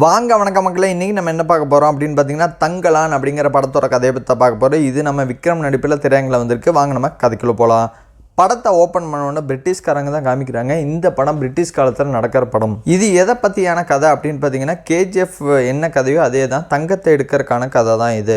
வாங்க வணக்கம் மக்களே. இன்றைக்கி நம்ம என்ன பார்க்க போகிறோம் அப்படின்னு பார்த்தீங்கன்னா, தங்கலான் அப்படிங்கிற படத்தோட கதையை பற்றி பார்க்க போகிறோம். இது நம்ம விக்ரம் நடிப்பில் திரையரங்கில் வந்திருக்கு. வாங்க நம்ம கதைக்குள்ளே போகலாம். படத்தை ஓப்பன் பண்ணோன்னா பிரிட்டிஷ்காரங்க தான் காமிக்கிறாங்க. இந்த படம் பிரிட்டிஷ் காலத்தில் நடக்கிற படம். இது எதை பற்றியான கதை அப்படின்னு பார்த்தீங்கன்னா, கேஜிஎஃப் என்ன கதையோ அதே தான், தங்கத்தை எடுக்கிறதுக்கான கதை தான் இது.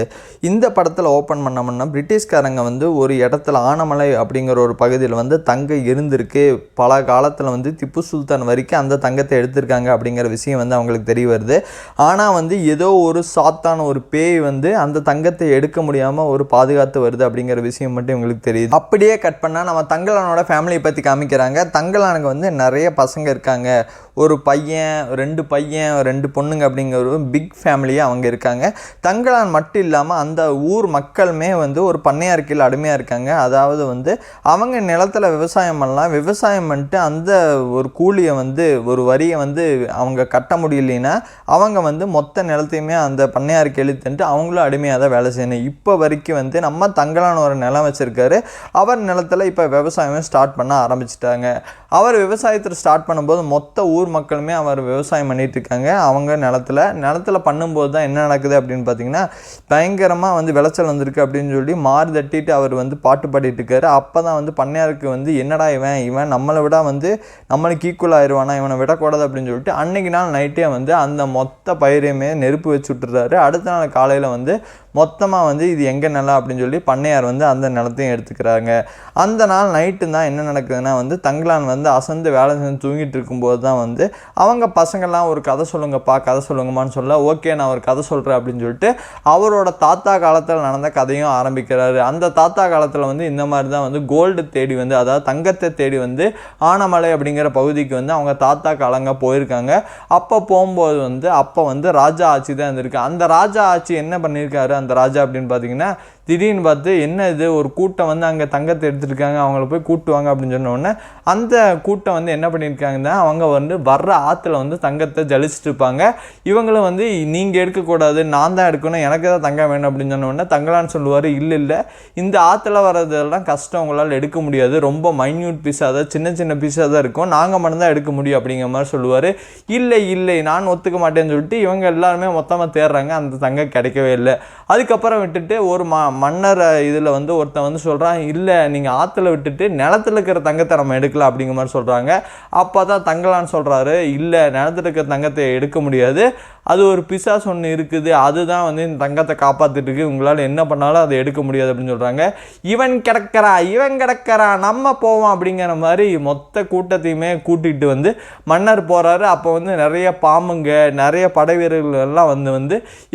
இந்த படத்தில் ஓப்பன் பண்ணோம்னா பிரிட்டிஷ்காரங்க ஒரு இடத்துல ஆனமலை அப்படிங்கிற ஒரு பகுதியில் தங்கம் இருந்திருக்கு. பல காலத்தில் திப்பு சுல்தான் வரைக்கும் அந்த தங்கத்தை எடுத்திருக்காங்க அப்படிங்கிற விஷயம் அவங்களுக்கு தெரிய வருது. ஆனால் ஏதோ ஒரு சாத்தான ஒரு பேய் அந்த தங்கத்தை எடுக்க முடியாமல் ஒரு பாதுகாத்து வருது அப்படிங்கிற விஷயம் மட்டும் இவங்களுக்கு தெரியுது. அப்படியே கட் பண்ணால் நம்ம தங்கலானோட ஃபேமிலியை பற்றி காமிக்கிறாங்க. தங்கலானுக்கு நிறைய பசங்க இருக்காங்க. ஒரு பையன், ரெண்டு பொண்ணுங்க அப்படிங்கிற ஒரு பிக் ஃபேமிலியாக அவங்க இருக்காங்க. தங்கலான் மட்டும் இல்லாமல் அந்த ஊர் மக்களுமே ஒரு பண்ணையார் கீழே அடிமையாக இருக்காங்க. அதாவது அவங்க நிலத்தில் விவசாயம் பண்ணலாம். விவசாயம் பண்ணிட்டு அந்த ஒரு கூலியை ஒரு வரியை அவங்க கட்ட முடியலைன்னா அவங்க மொத்த நிலத்தையுமே அந்த பண்ணையாருக்கு எழுத்துட்டு அவங்களும் அடிமையாக தான் வேலை செய்யணும். இப்போ வரைக்கும் நம்ம தங்கலான் ஒரு நிலம் வச்சுருக்காரு. அவர் நிலத்தில் இப்போ விவசாயமே ஸ்டார்ட் பண்ண ஆரம்பிச்சிட்டாங்க. அவர் விவசாயத்தில் ஸ்டார்ட் பண்ணும்போது மொத்த ஊர் மக்களுமே அவர் விவசாயம் பண்ணிட்டு இருக்காங்க. அவங்க நிலத்தில் பண்ணும்போது தான் என்ன நடக்குது அப்படின்னு பார்த்தீங்கன்னா, பயங்கரமாக விளைச்சல் வந்திருக்கு அப்படின்னு சொல்லி மாறு தட்டிட்டு அவர் பாட்டு பாடிட்டு இருக்காரு. அப்போ தான் பண்ணையாருக்கு என்னடா இவன் நம்மளை விட நம்மளுக்கு ஈக்குவல் ஆயிடுவானா, இவனை விடக்கூடாது அப்படின்னு சொல்லிட்டு அன்னைக்கு நாள் நைட்டே அந்த மொத்த பயிரையுமே நெருப்பு வச்சு விட்டுறாரு. அடுத்த நாள் காலையில் மொத்தமாக இது எங்கே நிலம் அப்படின்னு சொல்லி பண்ணையார் அந்த நிலத்தையும் எடுத்துக்கிறாங்க. அந்த நாள் நைட்டு தான் என்ன நடக்குதுன்னா, தங்கலான் அசந்து வேலை செஞ்சு தூங்கிட்டு இருக்கும்போது தான் அவங்க பசங்கள்லாம் ஒரு கதை சொல்லுங்கம்மான்னு சொல்ல, ஓகே நான் ஒரு கதை சொல்கிறேன் அப்படின்னு சொல்லிட்டு அவரோட தாத்தா காலத்தில் நடந்த கதையும் ஆரம்பிக்கிறாரு. அந்த தாத்தா காலத்தில் இந்த மாதிரி தான் கோல்டு தேடி அதாவது தங்கத்தை தேடி ஆனமலை அப்படிங்கிற பகுதிக்கு அவங்க தாத்தா காலங்க போயிருக்காங்க. அப்போ போகும்போது அப்போ ராஜா ஆட்சி தான் இருந்திருக்கு. அந்த ராஜா ஆட்சி என்ன பண்ணியிருக்காரு அந்த ராஜா அப்படின்னு பார்த்தீங்கன்னா, திடீர்னு பார்த்து என்ன இது ஒரு கூட்டம் அங்கே தங்கத்தை எடுத்துருக்காங்க, அவங்கள போய் கூட்டுவாங்க அப்படின்னு சொன்ன உடனே அந்த கூட்டம் என்ன பண்ணியிருக்காங்கன்னா, அவங்க வர்ற ஆற்றுல தங்கத்தை ஜலிச்சுட்டு இருப்பாங்க. இவங்களும் நீங்கள் எடுக்கக்கூடாது, நான் தான் எடுக்கணும், எனக்கு தான் தங்கம் வேணும் அப்படின்னு சொன்ன உடனே தங்கலான்னு சொல்லுவார், இல்லை இந்த ஆற்றுல வர்றதெல்லாம் கஷ்டம், உங்களால் எடுக்க முடியாது, ரொம்ப மைன்யூட் பீஸாக தான் சின்ன சின்ன பீஸாக தான் இருக்கும், நாங்கள் மட்டும்தான் எடுக்க முடியும் அப்படிங்கிற மாதிரி சொல்லுவார். இல்லை நான் ஒத்துக்க மாட்டேன்னு சொல்லிட்டு இவங்க எல்லாருமே மொத்தமாக தேடுறாங்க. அந்த தங்கம் கிடைக்கவே இல்லை. அதுக்கப்புறம் விட்டுட்டு ஒரு மன்னர் இதில் ஒருத்தன் சொல்கிறான், இல்லை நீங்கள் ஆற்றுல விட்டுட்டு நிலத்தில் இருக்கிற தங்கத்தை நம்ம எடுக்கலாம் அப்படிங்கிற மாதிரி சொல்கிறாங்க. அப்போ தான் தங்கலான்னு சொல்கிறாரு, இல்லை நிலத்தில் இருக்கிற தங்கத்தை எடுக்க முடியாது, அது ஒரு பிசாசு ஒன்று இருக்குது, அதுதான் இந்த தங்கத்தை காப்பாற்றிட்டு இருக்கு, உங்களால் என்ன பண்ணாலும் அதை எடுக்க முடியாது அப்படின்னு சொல்கிறாங்க. இவன் கிடக்கிறா நம்ம போவோம் அப்படிங்கிற மாதிரி மொத்த கூட்டத்தையுமே கூட்டிகிட்டு மன்னர் போகிறாரு. அப்போ நிறைய பாம்புங்க, நிறைய படை வீரர்கள் எல்லாம்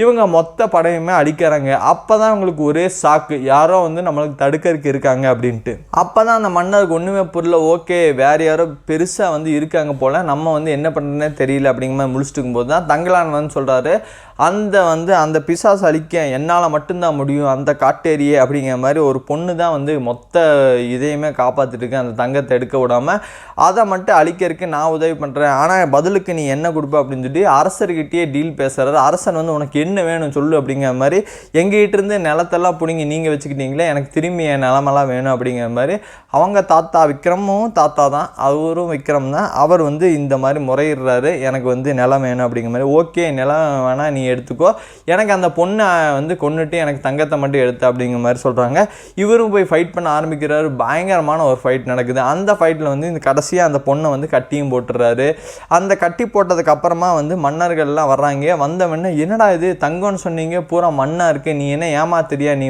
இவங்க மொத்த படையுமே அடிக்கிறாங்க. அப்போ தான் அவங்களுக்கு ஒரே சாக்கு, யாரோ நம்மளுக்கு தடுக்கிறதுக்கு இருக்காங்க அப்படின்ட்டு. அப்போ தான் அந்த மன்னருக்கு ஒன்றுமே புரியல, ஓகே வேறு யாரோ பெருசாக இருக்காங்க போல், நம்ம என்ன பண்ணுறதுனே தெரியல அப்படிங்கிற மாதிரி முடிச்சுட்டு இருக்கும்போது தான் தங்கலான் சொல்கிறாரு, அந்த பிசாசு அழிக்க என்னால் மட்டும்தான் முடியும், அந்த காட்டேரியே அப்படிங்கிற மாதிரி ஒரு பொண்ணு தான் மொத்த இதையுமே காப்பாற்றிட்டுருக்கு, அந்த தங்கத்தை எடுக்க விடாமல் அதை மட்டும் அழிக்கிறதுக்கு நான் உதவி பண்ணுறேன், ஆனால் பதிலுக்கு நீ என்ன கொடுப்ப அப்படின்னு சொல்லி அரசர்கிட்டயே டீல் பேசுகிறாரு. அரசன் உனக்கு என்ன வேணும் சொல்லு அப்படிங்கிற மாதிரி, எங்ககிட்டேருந்து நிலத்தெல்லாம் பிடிங்கி நீங்கள் வச்சுக்கிட்டீங்களே, எனக்கு திரும்பி என் நிலமெல்லாம் வேணும் அப்படிங்கிற மாதிரி அவங்க தாத்தா விக்ரமும் தாத்தா தான், அவரும் விக்ரம் தான், அவர் இந்த மாதிரி முறையிடுறாரு, எனக்கு நிலம் வேணும் அப்படிங்கிற மாதிரி. ஓகே நிலம் வேணால் நீ எடுத்துக்கோ, எனக்கு அந்த பொண்ணை கொன்னுட்டு எனக்கு தங்கத்தை மட்டும் எடுத்து அப்படிங்கிற மாதிரி சொல்கிறாங்க. இவரும் போய் ஃபைட் பண்ண ஆரம்பிக்கிறாரு. பயங்கரமான ஒரு ஃபைட் நடக்குது. அந்த ஃபைட்டில் இந்த கடைசியாக அந்த பொண்ணை கட்டியும் போட்டுறாரு. அந்த கட்டி போட்டதுக்கு அப்புறமா மன்னர்கள்லாம் வர்றாங்க. வந்தவொடனே என்னடா இது தங்கம்னு சொன்னீங்க, பூரா மண்ணாக இருக்குது, நீ என்ன ஏமாத்துறியா, நீ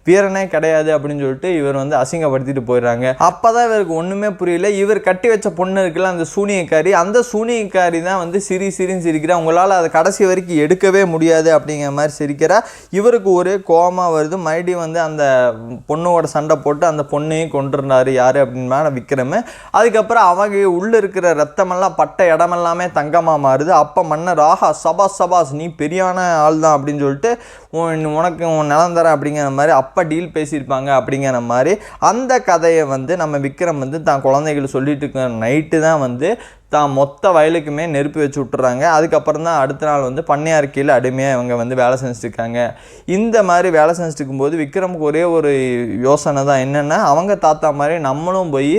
வீரனே கிடையாது அப்படின்னு சொல்லிட்டு இவர் அசிங்கப்படுத்திட்டு போயிடுறாங்க. அப்போ தான் இவருக்கு ஒன்றுமே புரியல. இவர் கட்டி வச்ச பொண்ணு இருக்குல்ல அந்த சூனியக்காரி, அந்த சூனியக்காரி தான் சிரின்னு சிரிக்கிறா, உங்களால் அதை கடைசி வரைக்கும் எடுக்கவே முடியாது அப்படிங்கிற மாதிரி சிரிக்கிறா. இவருக்கு ஒரே கோபமாக வருது. மறுபடியும் அந்த பொண்ணோட சண்டை போட்டு அந்த பொண்ணையும் கொண்டுருந்தாரு. யார் அப்படின்னு விக்ரம். அதுக்கப்புறம் அவங்க உள்ளே இருக்கிற ரத்தமெல்லாம் பட்ட இடமெல்லாமே தங்கமாக மாறுது. அப்போ மன்னர், ஆஹா சபாஸ் நீ பெரியான ஆள் தான் அப்படின்னு சொல்லிட்டு உனக்கு நிலம் தரேன் அப்படிங்கிற மாதிரி அப்போ டீல் பேசியிருப்பாங்க அப்படிங்கிற மாதிரி அந்த கதையை நம்ம விக்ரம் தான் குழந்தைகள் சொல்லிட்டு இருக்க நைட்டு தான் தான் மொத்த வயலுக்குமே நெருப்பு வச்சு விட்டுறாங்க. அதுக்கப்புறம் தான் அடுத்த நாள் வந்து பண்ணையார் கீழே அடிமையாக இவங்க வந்து வேலை செஞ்சுட்ருக்காங்க. இந்த மாதிரி வேலை செஞ்சுட்டு இருக்கும்போது விக்ரமுக்கு ஒரே ஒரு யோசனை தான், என்னென்னா அவங்க தாத்தா மாதிரி நம்மளும் போய்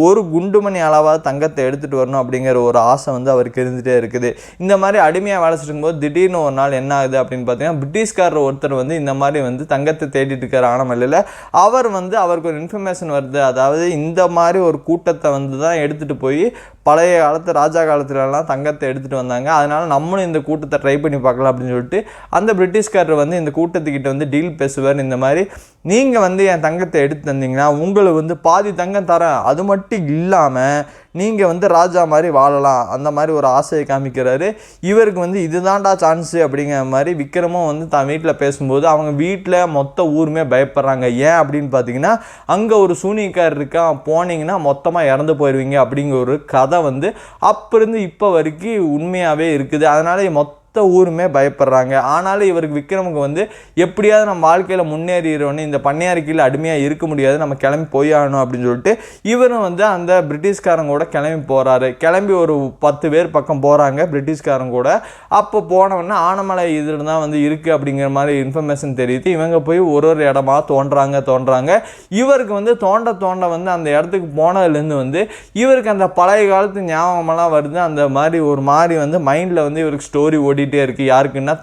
ஒரு குண்டுமணி அளவாக தங்கத்தை எடுத்துகிட்டு வரணும் அப்படிங்கிற ஒரு ஆசை வந்து அவருக்கு இருந்துகிட்டே இருக்குது. இந்த மாதிரி அடிமையாக வேலை செஞ்சுட்டு இருக்கும்போது திடீர்னு ஒரு நாள் என்ன ஆகுது அப்படின்னு பார்த்தீங்கன்னா, பிரிட்டிஷ்காரர் ஒருத்தர் வந்து இந்த மாதிரி வந்து தங்கத்தை தேடிட்டு இருக்கார் ஆனமல்லையில். அவர் வந்து அவருக்கு ஒரு இன்ஃபர்மேஷன் வருது, அதாவது இந்த மாதிரி ஒரு கூட்டத்தை வந்து தான் எடுத்துகிட்டு போய் பழைய காலத்து ராஜா காலத்துலலாம் தங்கத்தை எடுத்துகிட்டு வந்தாங்க, அதனால் நம்மளும் இந்த கூட்டத்தை ட்ரை பண்ணி பார்க்கலாம் அப்படின்னு சொல்லிட்டு அந்த பிரிட்டிஷ்காரர் வந்து இந்த கூட்டத்துக்கிட்ட வந்து டீல் பேசுவார். இந்த மாதிரி நீங்கள் வந்து என் தங்கத்தை எடுத்து தந்தீங்கன்னா உங்களுக்கு வந்து பாதி தங்கம் தரேன், அது மட்டும் இல்லாமல் நீங்கள் வந்து ராஜா மாதிரி வாழலாம், அந்த மாதிரி ஒரு ஆசையை காமிக்கிறாரு. இவருக்கு வந்து இதுதான்டா சான்ஸு அப்படிங்கிற மாதிரி விக்ரமும் வந்து தான் வீட்டில் பேசும்போது அவங்க வீட்டில் மொத்த ஊருமே பயப்படுறாங்க. ஏன் அப்படின்னு பார்த்தீங்கன்னா, அங்கே ஒரு சூனியக்காரர் இருக்கான், போனீங்கன்னா மொத்தமாக இறந்து போயிடுவீங்க அப்படிங்கிற ஒரு கதை வந்து அப்போ இருந்து இப்போ வரைக்கும் உண்மையாகவே இருக்குது. அதனால் மொத்த ஊருமே பயப்படுறாங்க. ஆனாலும் இவருக்கு விக்ரமுக்கு வந்து எப்படியாவது நம்ம வாழ்க்கையில் முன்னேறிடுவோன்னு, இந்த பண்ணையார் கீழே அடிமையாக இருக்க முடியாது, நம்ம கிளம்பி போய் ஆகணும் அப்படின்னு சொல்லிட்டு இவரும் வந்து அந்த பிரிட்டிஷ்காரங்க கூட கிளம்பி போகிறாரு. கிளம்பி ஒரு 10 பேர் பக்கம் போகிறாங்க பிரிட்டிஷ்காரங்க கூட. அப்போ போனவொடனே ஆனமலை இதில் தான் வந்து இருக்குது அப்படிங்கிற மாதிரி இன்ஃபர்மேஷன் தெரியுது. இவங்க போய் ஒரு இடமா தோன்றாங்க. இவருக்கு வந்து தோண்ட வந்து அந்த இடத்துக்கு போனதுலேருந்து வந்து இவருக்கு அந்த பழைய காலத்து ஞாபகமெல்லாம் வருது. அந்த மாதிரி ஒரு மாதிரி வந்து மைண்டில் வந்து இவருக்கு ஸ்டோரி ஓடிட்டே இருக்குது. யாருக்குன்னா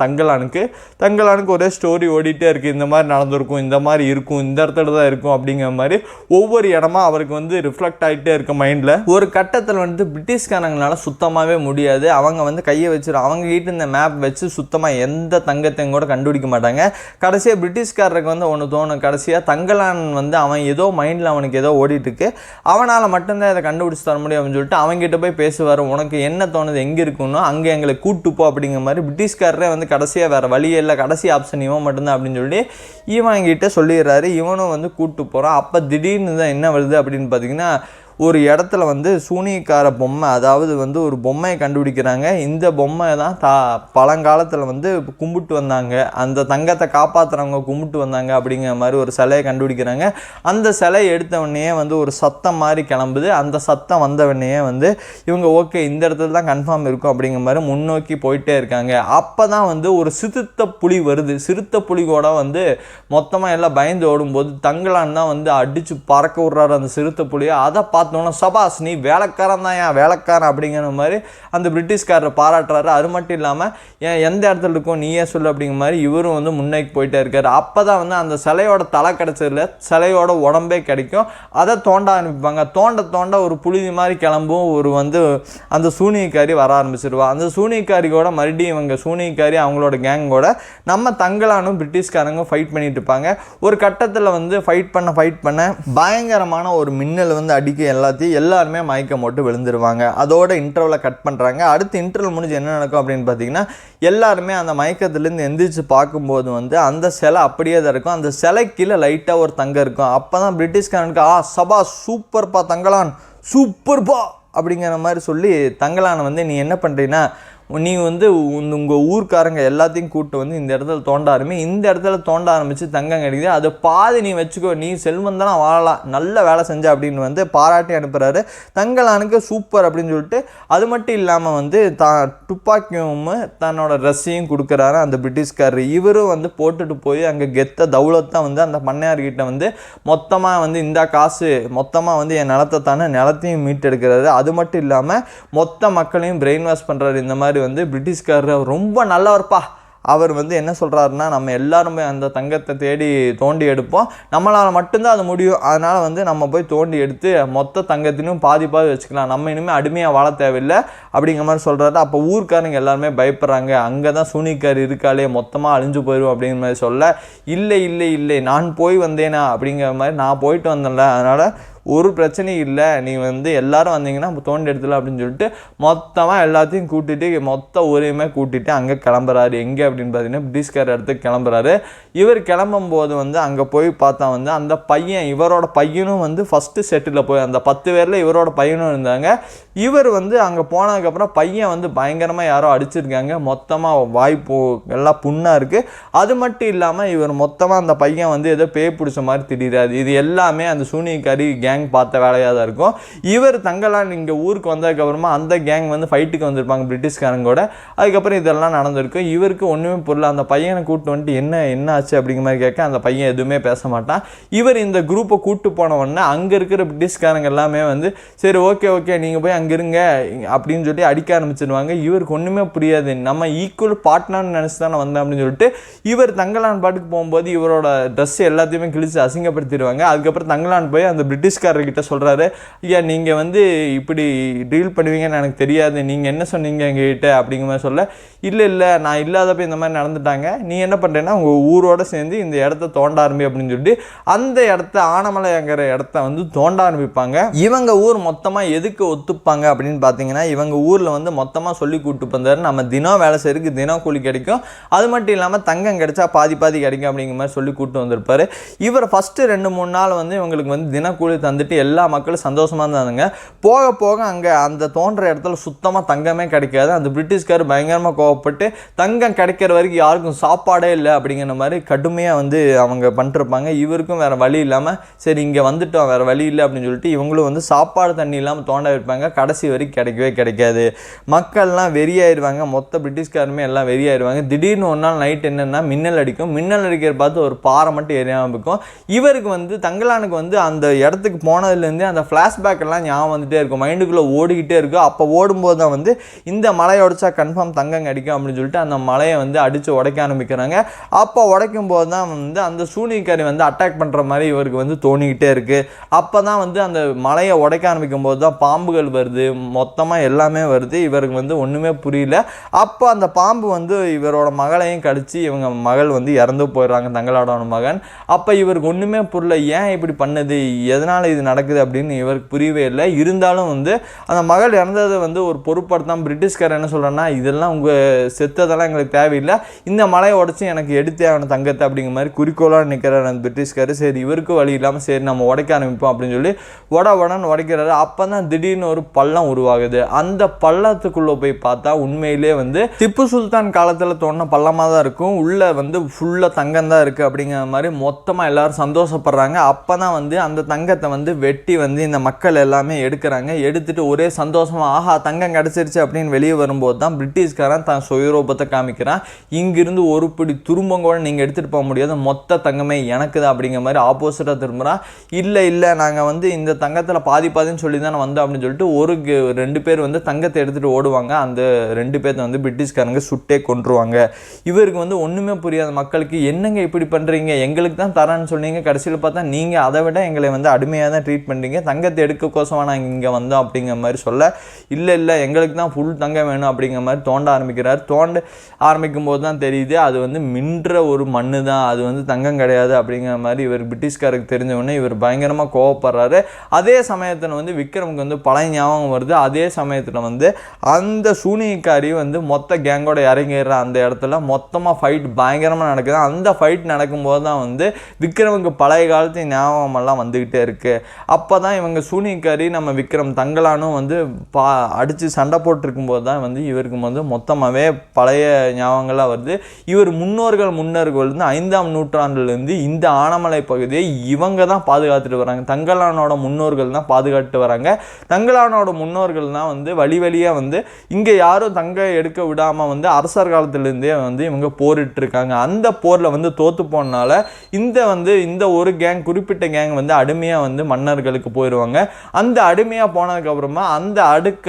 தங்கலானுக்கு ஒரே ஸ்டோரி ஓடிட்டே இருக்குது. இந்த மாதிரி நடந்திருக்கும், இந்த மாதிரி இருக்கும், இந்த இடத்துல தான் இருக்கும் அப்படிங்கிற மாதிரி ஒவ்வொரு இடமா அவருக்கு வந்து ரிஃப்ளெக்ட் ஆகிட்டே இருக்கு மைண்டில். ஒரு கட்டத்தில் வந்து பிரிட்டிஷ்காரங்களால சுத்தமாகவே முடியாது. அவங்க வந்து கையை வச்சிடும், அவங்க கிட்ட இந்த மேப் வச்சு சுத்தமாக எந்த தங்கத்தையும் கூட கண்டுபிடிக்க மாட்டாங்க. கடைசியாக பிரிட்டிஷ்காரருக்கு வந்து ஒன்று தோணும், கடைசியாக தங்கலான் வந்து அவன் ஏதோ மைண்டில் அவனுக்கு ஏதோ ஓடிட்டு இருக்கு, அவனால் மட்டும்தான் இதை கண்டுபிடிச்சி தர முடியும் அப்படின்னு சொல்லிட்டு அவங்ககிட்ட போய் பேசுவார். உனக்கு என்ன தோணுது, எங்கே இருக்குன்னு அங்கே எங்களை கூட்டுப்போ அப்படிங்கிற மாதிரி பிரிட்டிஷ்காரரே வந்து கடைசியாக வேறு வழியே இல்லை, கடைசி ஆப்ஷன் இவன் மட்டும்தான் அப்படின்னு சொல்லி இவன்கிட்ட சொல்லிடுறாரு. இவனும் வந்து கூப்பிட்டு போகிறான். அப்போ திடீர்னு தான் என்ன வருது அப்படின்னு பார்த்தீங்கன்னா, ஒரு இடத்துல வந்து சூனியக்கார பொம்மை, அதாவது வந்து ஒரு பொம்மையை கண்டுபிடிக்கிறாங்க. இந்த பொம்மை தான் பழங்காலத்தில் வந்து கும்பிட்டு வந்தாங்க, அந்த தங்கத்தை காப்பாற்றுறவங்க கும்பிட்டு வந்தாங்க அப்படிங்கிற மாதிரி ஒரு சிலையை கண்டுபிடிக்கிறாங்க. அந்த சிலையை எடுத்தவொடனே வந்து ஒரு சத்தம் மாதிரி கிளம்புது. அந்த சத்தம் வந்தவொடனே வந்து இவங்க ஓகே இந்த இடத்துல தான் கன்ஃபார்ம் இருக்கும் அப்படிங்கிற மாதிரி முன்னோக்கி போயிட்டே இருக்காங்க. அப்போ தான் வந்து ஒரு சிறுத்தை புலி வருது. சிறுத்தை புலி கூட வந்து மொத்தமாக எல்லாம் பயந்து ஓடும்போது தங்கலான் தான் வந்து அடித்து பறக்க விட்றாரு அந்த சிறுத்தை புலியை. அதை பார்த்தோன்னா சபாஸ் நீ வேலைக்காரன் தான், ஏன் வேலைக்காரன் அப்படிங்கிற மாதிரி அந்த பிரிட்டிஷ்காரரை பாராட்டுறாரு. அது மட்டும் இல்லாமல் எந்த இடத்துல இருக்கும் நீயே சொல்லு அப்படிங்கிற மாதிரி இவரும் வந்து முன்னேக்கி போயிட்டே இருக்காரு. அப்போ தான் வந்து அந்த சிலையோட தலை கிடச்சதில்ல, சிலையோட உடம்பே கிடைக்கும். அதை தோண்ட ஆரம்பிப்பாங்க. தோண்ட ஒரு புழுதி மாதிரி கிளம்பும். ஒரு வந்து அந்த சூனியக்காரி வர ஆரம்பிச்சிருவா. அந்த சூனியக்காரியோட மறுபடியும் இவங்க சூனியக்காரி அவங்களோட கேங்கோட நம்ம தங்கலானும் பிரிட்டிஷ்காரங்க ஃபைட் பண்ணிட்டு இருப்பாங்க. ஒரு கட்டத்தில் வந்து ஃபைட் பண்ண பயங்கரமான ஒரு மின்னல் வந்து அடிக்க எல்லாருமே மயக்கம் போட்டு விழுந்துருவாங்க. அதோட இன்டர்வலை கட் பண்ணுறாங்க. அடுத்து இன்டர்வல் முடிஞ்சு என்ன நடக்கும் அப்படின்னு பார்த்தீங்கன்னா, எல்லாருமே அந்த மயக்கத்துலேருந்து எந்திரிச்சு பார்க்கும்போது வந்து அந்த சிலை அப்படியே தான் இருக்கும். அந்த சிலை கீழே லைட்டாக ஒரு தங்கம் இருக்கும். அப்போ தான் பிரிட்டிஷ்காரனுக்கு சபா சூப்பர்ப்பா தங்கலான் சூப்பர்ப்பா அப்படிங்கிற மாதிரி சொல்லி தங்கலானை வந்து நீ என்ன பண்ணுறீன்னா, நீ வந்து உங்கள் ஊர்க்காரங்க எல்லாத்தையும் கூப்பிட்டு வந்து இந்த இடத்துல தோண்ட ஆரம்பித்து தங்கம் கிடைக்குது, அதை பாதி நீ வச்சுக்கோ, நீ செல்வந்தெல்லாம் வாழலாம், நல்ல வேலை செஞ்ச அப்படின்னு வந்து பாராட்டி அனுப்புகிறாரு. தங்கலானுக்கு சூப்பர் அப்படின்னு சொல்லிட்டு அது மட்டும் இல்லாமல் வந்து துப்பாக்கியும் தன்னோட ட்ரெஸ்ஸையும் கொடுக்குறாரு அந்த பிரிட்டிஷ்காரர். இவரும் வந்து போட்டுட்டு போய் அங்கே கெத்த தௌலத்தான் வந்து அந்த பண்ணையார்கிட்ட வந்து மொத்தமாக வந்து இந்த காசு மொத்தமாக வந்து என் நிலத்தையும் மீட்டெடுக்கிறாரு. அது மட்டும் இல்லாமல் மொத்த மக்களையும் பிரெயின் வாஷ் பண்ணுறாரு. இந்த மாதிரி வந்து பிரிட்டிஷ்காரர் ரொம்ப நல்லவர்ப்பா, அவர் வந்து என்ன சொல்கிறாருன்னா, நம்ம எல்லாருமே அந்த தங்கத்தை தேடி தோண்டி எடுப்போம், நம்மளால் மட்டும்தான் அது முடியும், அதனால் வந்து நம்ம போய் தோண்டி எடுத்து மொத்த தங்கத்தினும் பாதி வச்சுக்கலாம், நம்ம இனிமேல் அடிமையாக வாழ தேவையில்லை அப்படிங்கிற மாதிரி சொல்கிறாரு. அப்போ ஊர்க்காரங்க எல்லாருமே பயப்படுறாங்க. அங்கே தான் சூனியக்காரி இருக்காளே, மொத்தமாக அழிஞ்சு போயிடும் அப்படிங்கிற மாதிரி சொல்ல, இல்லை நான் போய் வந்தேனா அப்படிங்கிற மாதிரி, நான் போயிட்டு வந்தேன்ல, அதனால் ஒரு பிரச்சனையும் இல்லை, நீ வந்து எல்லோரும் வந்தீங்கன்னா தோண்டி எடுத்துல அப்படின்னு சொல்லிட்டு மொத்தமாக எல்லாத்தையும் கூட்டிகிட்டு மொத்த ஊரையுமே கூட்டிகிட்டு அங்கே கிளம்புறாரு. எங்கே அப்படின்னு பார்த்தீங்கன்னா பிரிட்டிஷ்கார இடத்துக்கு கிளம்புறாரு. இவர் கிளம்பும்போது வந்து அங்கே போய் பார்த்தா வந்து அந்த பையன், இவரோட பையனும் வந்து ஃபஸ்ட்டு செட்டில் போய் அந்த 10 பேரில் இவரோட பையனும் இருந்தாங்க. இவர் வந்து அங்கே போனதுக்கப்புறம் பையன் வந்து பயங்கரமாக யாரோ அடிச்சிருக்காங்க, மொத்தமாக வாய்ப்பு எல்லாம் புண்ணாக இருக்குது. அது மட்டும் இல்லாமல் இவர் மொத்தமாக அந்த பையன் வந்து ஏதோ பேய் பிடிச்ச மாதிரி திடீராது. இது எல்லாமே அந்த சூனியக்காரி கேங் கேங் பார்த்த வேலையாக தான் இருக்கும். இவர் தங்கலான் இங்கே ஊருக்கு வந்ததுக்கப்புறமா அந்த கேங் வந்து ஃபைட்டுக்கு வந்திருப்பாங்க பிரிட்டிஷ்காரங்கூட. அதுக்கப்புறம் இதெல்லாம் நடந்திருக்கும். இவருக்கு ஒன்றுமே புரியல. அந்த பையனை கூப்பிட்டு வந்துட்டு என்ன ஆச்சு அப்படிங்கிற மாதிரி கேட்க அந்த பையன் எதுவுமே பேச மாட்டான். இவர் இந்த குரூப்பை கூப்பிட்டு போன உடனே அங்கே இருக்கிற பிரிட்டிஷ்காரங்க எல்லாமே வந்து சரி ஓகே நீங்கள் போய் அங்கே இருங்க அப்படின்னு சொல்லி அடிக்க ஆரம்பிச்சிடுவாங்க. இவருக்கு ஒன்றுமே புரியாது. நம்ம ஈக்குவல் பார்ட்னர்னு நினச்சி தானே வந்தேன் அப்படின்னு சொல்லிட்டு இவர் தங்கலான் பாட்டுக்கு போகும்போது இவரோட ட்ரெஸ் எல்லாத்தையுமே கிழிச்சு அசிங்கப்படுத்திடுவாங்க. அதுக்கப்புறம் தங்கலான் போய் அந்த பிரிட்டிஷ்காரர்கிட்ட சொல்கிறாரு, ஐயா நீங்கள் வந்து இப்படி டீல் பண்ணுவீங்கன்னு எனக்கு தெரியாது, நீங்கள் என்ன சொன்னீங்க எங்ககிட்ட அப்படிங்கிற மாதிரி சொல்ல, இல்லை நான் இல்லாதப்ப இந்த மாதிரி நடந்துட்டாங்க, நீ என்ன பண்ணுறேன்னா உங்கள் ஊரோடு சேர்ந்து இந்த இடத்த தோண்ட ஆரம்பி அப்படின்னு சொல்லிட்டு அந்த இடத்த ஆனமலைங்கிற இடத்த வந்து தோண்ட ஆரம்பிப்பாங்க. இவங்க ஊர் மொத்தமாக எதுக்கு ஒத்துப்பாங்க அப்படின்னு பார்த்தீங்கன்னா, இவங்க ஊரில் வந்து மொத்தமாக சொல்லி கூப்பிட்டு வந்தார், நம்ம தினம் வேலை செய்யறதுக்கு தினம் கூலி கிடைக்கும், அது மட்டும் இல்லாமல் தங்கம் கிடைச்சா பாதி கிடைக்கும் அப்படிங்கிற மாதிரி சொல்லி கூப்பிட்டு வந்திருப்பார். இவர் ஃபஸ்ட்டு 2-3 நாள் வந்து இவங்களுக்கு வந்து தினக்கூலி தந்துட்டு எல்லா மக்களும் சந்தோஷமாக இருந்தாங்க. போக அங்கே அந்த தோன்ற இடத்துல சுத்தமாக தங்கமே கிடைக்காது. அந்த பிரிட்டிஷ்கார் பயங்கரமாக கோவப்பட்டு தங்கம் கிடைக்கிற வரைக்கும் யாருக்கும் சாப்பாடே இல்லை அப்படிங்கிற மாதிரி கடுமையாக வந்து அவங்க பண்ணிருப்பாங்க. இவருக்கும் வேறு வழி இல்லாமல் சரி இங்கே வந்துட்டோம் வேறு வழி இல்லை அப்படின்னு சொல்லிட்டு இவங்களும் வந்து சாப்பாடு தண்ணி இல்லாமல் தோண்ட வைப்பாங்க. கடைசி வரைக்கும் கிடைக்கவே கிடைக்காது. மக்கள்லாம் வெறியாயிருவாங்க. மொத்த பிரிட்டிஷ்காருமே எல்லாம் வெறியாயிருவாங்க. திடீர்னு ஒரு நாள் நைட் என்னென்னா மின்னல் அடிக்கும். மின்னல் அடிக்கிற பார்த்து ஒரு பாறை மட்டும் எரியாமல் இருக்கும். இவருக்கு வந்து தங்கலானுக்கு வந்து அந்த இடத்துக்கு போனதுலேருந்தே அந்த ஃப்ளாஷ்பேக் எல்லாம் ஞாபகம் வந்துகிட்டே இருக்கும், மைண்டுக்குள்ளே ஓடிக்கிட்டே இருக்கும். அப்போ ஓடும்போது தான் வந்து இந்த மலையை உடைச்சா கன்ஃபார்ம் தங்கம் கிடைக்கும் அப்படின்னு சொல்லிட்டு அந்த மலையை வந்து அடித்து உடைக்க ஆரம்பிக்கிறாங்க. அப்போ உடைக்கும் போது தான் வந்து அந்த சூனியக்காரி வந்து அட்டாக் பண்ணுற மாதிரி இவருக்கு வந்து தோணிக்கிட்டே இருக்குது. அப்போ தான் வந்து அந்த மலையை உடைக்க ஆரம்பிக்கும் போது தான் பாம்புகள் வருது, மொத்தமாக எல்லாமே வருது. இவருக்கு வந்து ஒன்றுமே புரியல. அப்போ அந்த பாம்பு வந்து இவரோட மகளையும் கடிச்சு இவங்க மகள் வந்து இறந்து போயிடுறாங்க, தங்கலானோட மகன். அப்போ இவருக்கு ஒன்றுமே புரியல, ஏன் இப்படி பண்ணுது, எதனால் இது நடக்குது அப்படின்னு இவருக்கு புரியவே இல்லை. இருந்தாலும் வந்து அந்த மகள் இறந்தது வந்து ஒரு பொருட்படுத்தாம பிரிட்டிஷ்காரர் என்ன சொல்கிறேன்னா, இதெல்லாம் உங்கள் செத்ததெல்லாம் எங்களுக்கு தேவையில்லை, இந்த மலையை உடச்சி எனக்கு எடுத்தே ஆகணும் தங்கத்தை அப்படிங்கிற மாதிரி குறிக்கோளாக நிற்கிறார் அந்த பிரிட்டிஷ்கார். சரி இவருக்கு வழி இல்லாமல் சரி நம்ம உடைக்க ஆரம்பிப்போம் அப்படின்னு சொல்லி உடன்னு உடைக்கிறாரு. அப்போ தான் திடீர்னு ஒரு பள்ளம் உருவாகுது. அந்த பள்ளத்துக்குள்ளே போய் பார்த்தா உண்மையிலே வந்து திப்பு சுல்தான் காலத்தில் தோணுன பள்ளமாக தான் இருக்கும். உள்ளே வந்து ஃபுல்லாக தங்கம் தான் இருக்குது அப்படிங்கிற மாதிரி மொத்தமாக எல்லோரும் சந்தோஷப்படுறாங்க. அப்போ தான் வந்து அந்த தங்கத்தை வந்து வெட்டி வந்து இந்த மக்கள் எல்லாமே எடுக்கிறாங்க. எடுத்துகிட்டு ஒரே சந்தோஷமாக ஆஹா தங்கம் கிடச்சிருச்சு அப்படின்னு வெளியே வரும்போது தான் பிரிட்டிஷ்காரன் தான் சுயரூபத்தை காமிக்கிறான். இங்கிருந்து ஒரு பிடி துரும்பம் கூட நீங்கள் எடுத்துகிட்டு போக முடியாது, மொத்த தங்கமே எனக்கு தான் அப்படிங்கிற மாதிரி ஆப்போசிட்டாக திரும்புகிறான். இல்லை நாங்கள் வந்து இந்த தங்கத்தில் பாதின்னு சொல்லி தானே வந்தோம் அப்படின்னு சொல்லிட்டு 2 பேர் வந்து தங்கத்தை எடுத்துகிட்டு ஓடுவாங்க. அந்த 2 பேர்த்த வந்து பிரிட்டிஷ்காரங்க சுட்டே கொன்றுவாங்க. இவருக்கு வந்து ஒன்றுமே புரியாத மக்களுக்கு என்னங்க இப்படி பண்ணுறீங்க, எங்களுக்கு தான் தரான்னு சொன்னீங்க, கடைசியில் பார்த்தா நீங்கள் அதை விட எங்களை வந்து அடிமையாக தான் ட்ரீட் பண்ணுறீங்க, தங்கத்தை எடுக்கக்கோசமாக நாங்கள் இங்கே வந்தோம் அப்படிங்கிற மாதிரி சொல்ல, இல்லை எங்களுக்கு தான் ஃபுல் தங்கம் வேணும் அப்படிங்கிற மாதிரி தோண்ட ஆரம்பிக்கிறார். தோண்ட ஆரம்பிக்கும் போது தான் தெரியுது அது வந்து மின்ற ஒரு மண்ணு தான், அது வந்து தங்கம் கிடையாது அப்படிங்கிற மாதிரி இவர் பிரிட்டிஷ்காருக்கு தெரிஞ்சவொடனே இவர் பயங்கரமாக கோவப்படுறாரு. அதே சமயத்தில் வந்து விக்ரமுக்கு வந்து பழைய ஞாபகம் வருது. அதே சமயத்தில் வந்து அந்த சூனியக்காரி வந்து மொத்த கேங்கோட இறங்கிடுற அந்த இடத்துல மொத்தமாக ஃபைட் பயங்கரமாக நடக்குது. அந்த ஃபைட் நடக்கும்போது தான் வந்து விக்ரமுக்கு பழைய காலத்து ஞாபகமெல்லாம் வந்துக்கிட்டே இருக்குது. அப்போ தான் இவங்க சூனியக்காரி நம்ம விக்ரம் தங்கலானும் வந்து அடித்து சண்டை போட்டிருக்கும்போது தான் வந்து இவருக்கு வந்து மொத்தமாகவே பழைய ஞாபகங்கள்லாம் வருது. இவர் முன்னோர்கள் வந்து 5ஆம் நூற்றாண்டுலேருந்து இந்த ஆனமலை பகுதியை இவங்க தான் பாதுகாத்துட்டு வராங்க. தங்கலானோட முன்னோர்கள் தான் பாதுகாத்து வராங்க. தங்கலானோட முன்னோர்கள் தான் வந்து வழியாக வந்து இங்கே யாரும் தங்க எடுக்க விடாமல் வந்து அரசர் காலத்திலேருந்தே வந்து இவங்க போரிட்டு இருக்காங்க. அந்த போரில் வந்து தோற்று போனால இந்த ஒரு கேங் குறிப்பிட்ட கேங் வந்து அடிமையாக வந்து மன்னர்களுக்கு போயிடுவாங்க. அந்த அடிமையாக போனதுக்கப்புறமா அந்த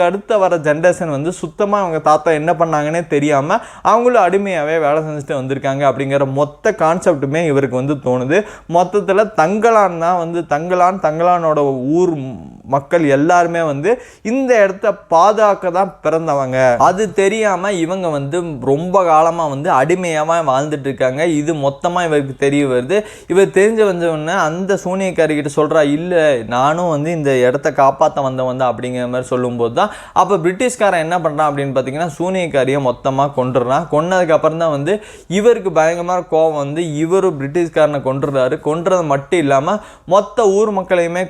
அடுத்த வர ஜென்ரேஷன் வந்து சுத்தமாக அவங்க தாத்தா என்ன பண்ணாங்கன்னே தெரியாமல் அவங்களும் அடிமையாகவே வேலை செஞ்சுட்டு வந்திருக்காங்க அப்படிங்கிற மொத்த கான்செப்டுமே இவருக்கு வந்து தோணுது. மொத்தத்தில் தங்கலான் தான் வந்து தங்கலானோட ஊர் மக்கள் எல்லாருமே வந்து இந்த இடத்த பாதுகாக்க தான் பிறந்தவங்க. அது தெரியாமல் இவங்க வந்து ரொம்ப காலமாக வந்து அடிமையாக வாழ்ந்துட்டு இருக்காங்க. இது மொத்தமாக இவருக்கு தெரிய வருது. இவர் தெரிஞ்ச வந்தவொடனே அந்த சூனியக்காரிக்கிட்ட சொல்கிறா, இல்லை நானும் வந்து இந்த இடத்த காப்பாற்ற வந்தவன் தான் அப்படிங்கிற மாதிரி சொல்லும்போது தான் அப்போ பிரிட்டிஷ்காரன் என்ன பண்ணுறான் அப்படின்னு பார்த்தீங்கன்னா சூனியக்காரியை மொத்தமாக கொண்டுடுறான். கொன்னதுக்கப்புறம் தான் வந்து இவருக்கு பயங்கரமாக கோவம் வந்து இவரும் பிரிட்டிஷ்காரனை கொண்டுடுறாரு. கொன்றது மட்டும் இல்லாமல் மொத்த ஊர் மக்களையுமே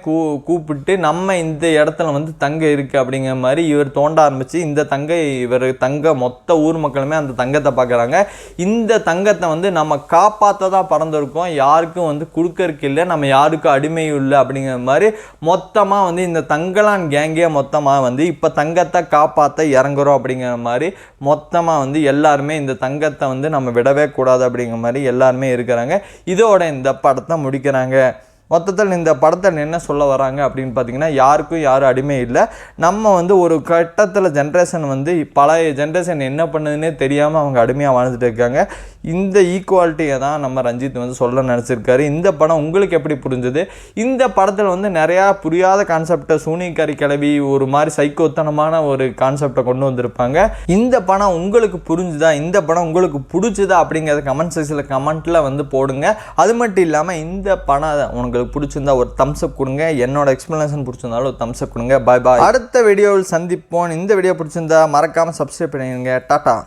கூப்பிட்டு நம்ம இந்த இடத்துல வந்து தங்க இருக்குது அப்படிங்கிற மாதிரி இவர் தோண்ட ஆரம்பித்து இந்த தங்க மொத்த ஊர் மக்களுமே அந்த தங்கத்தை பார்க்குறாங்க. இந்த தங்கத்தை வந்து நம்ம காப்பாற்ற தான் பறந்துருக்கோம், யாருக்கும் வந்து கொடுக்கறதுக்கு இல்லை, நம்ம யாருக்கும் அடிமையும் இல்லை அப்படிங்கிற அப்படிங்கிற மாதிரி மொத்தமாக வந்து இந்த தங்கலான் கேங்கே மொத்தமாக வந்து இப்போ தங்கத்தை காப்பாற்ற இறங்குறோம் அப்படிங்கிற மாதிரி மொத்தமாக வந்து எல்லாருமே இந்த தங்கத்தை வந்து நம்ம விடவே கூடாது அப்படிங்கிற மாதிரி எல்லாருமே இருக்கிறாங்க. இதோட இந்த படத்தை முடிக்கிறாங்க. மொத்தத்தில் இந்த படத்தில் என்ன சொல்ல வராங்க அப்படின்னு பார்த்தீங்கன்னா, யாருக்கும் யாரும் அடிமை இல்லை. நம்ம வந்து ஒரு கட்டத்தில் ஜென்ரேஷன் வந்து பழைய ஜென்ரேஷன் என்ன பண்ணுதுன்னே தெரியாமல் அவங்க அடிமையாக வாழ்ந்துட்டு இருக்காங்க. இந்த ஈக்குவாலிட்டியை தான் நம்ம ரஞ்சித் வந்து சொல்ல நினச்சிருக்காரு. இந்த படம் உங்களுக்கு எப்படி புரிஞ்சுது? இந்த படத்தில் வந்து நிறையா புரியாத கான்செப்டை சூனியக்காரி கிளவி ஒரு மாதிரி சைக்கோத்தனமான ஒரு கான்செப்டை கொண்டு வந்திருப்பாங்க. இந்த படம் உங்களுக்கு புரிஞ்சுதா, இந்த படம் உங்களுக்கு பிடிச்சதா அப்படிங்கிறத கமெண்ட் செக்ஷனில் கமெண்ட்டில் வந்து போடுங்க. அது மட்டும் இல்லாமல் இந்த படம் உங்களுக்கு பிடிச்சிருந்தா ஒரு தம்ஸ் அப் கொடுங்க. என்னோட எக்ஸ்பிளனேஷன் பிடிச்சிருந்தாலும் ஒரு தம்ஸ் அப் கொடுங்க. பாய் பாய். அடுத்த வீடியோவில் சந்திப்போம். இந்த வீடியோ பிடிச்சிருந்தா மறக்காமல் சப்ஸ்கிரைப் பண்ணிடுங்க. டாட்டா.